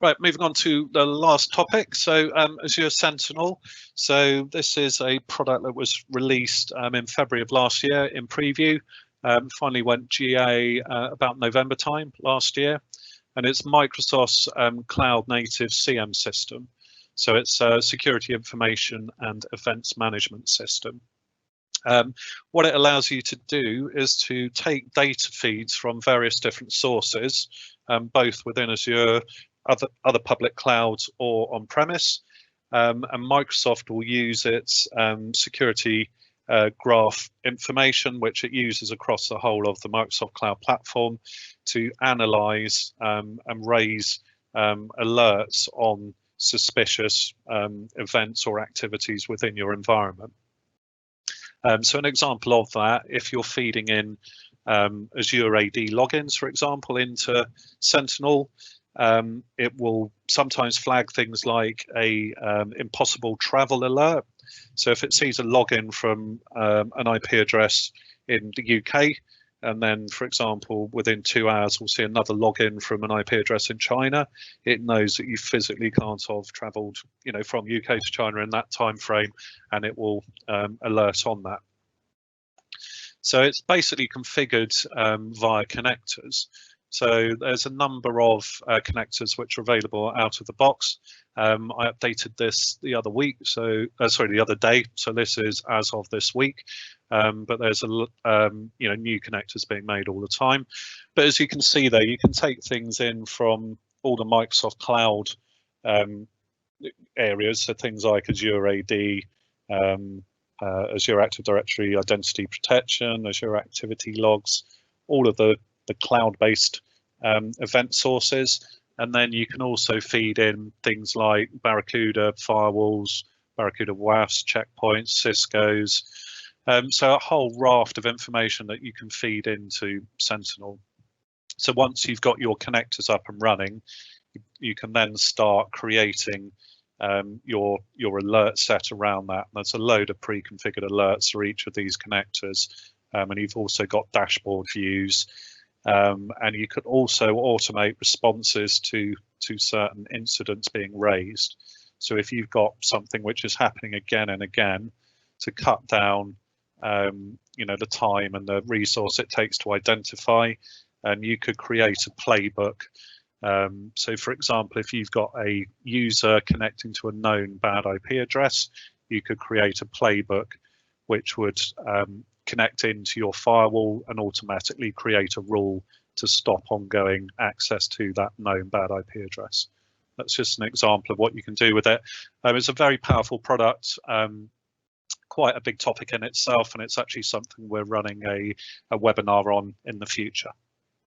Right, moving on to the last topic. So Azure Sentinel. So this is a product that was released in February of last year in preview. Finally went GA about November time last year. And it's Microsoft's cloud native CM system. So it's a security information and events management system. What it allows you to do is to take data feeds from various different sources, both within Azure, other public clouds or on-premise, and Microsoft will use its security graph information, which it uses across the whole of the Microsoft Cloud Platform, to analyze and raise alerts on suspicious events or activities within your environment. So an example of that, if you're feeding in Azure AD logins, for example, into Sentinel, it will sometimes flag things like a impossible travel alert. So if it sees a login from an IP address in the UK, and then, for example, within 2 hours, we'll see another login from an IP address in China, it knows that you physically can't have travelled, from UK to China in that time frame, and it will alert on that. So it's basically configured via connectors. So there's a number of connectors which are available out of the box. I updated this the other week, the other day. So this is as of this week, but there's new connectors being made all the time. But as you can see there, you can take things in from all the Microsoft Cloud areas, so things like Azure AD, Azure Active Directory Identity Protection, Azure Activity Logs, all of the cloud-based event sources. And then you can also feed in things like Barracuda firewalls, Barracuda WAFs, checkpoints, Cisco's. So a whole raft of information that you can feed into Sentinel. So once you've got your connectors up and running, you can then start creating your alert set around that. And there's a load of pre-configured alerts for each of these connectors. And you've also got dashboard views. And you could also automate responses to certain incidents being raised. So if you've got something which is happening again and again, to cut down the time and the resource it takes to identify, and you could create a playbook. So for example, if you've got a user connecting to a known bad IP address, you could create a playbook which would connect into your firewall and automatically create a rule to stop ongoing access to that known bad IP address. That's just an example of what you can do with it. It's a very powerful product, quite a big topic in itself, and it's actually something we're running a webinar on in the future.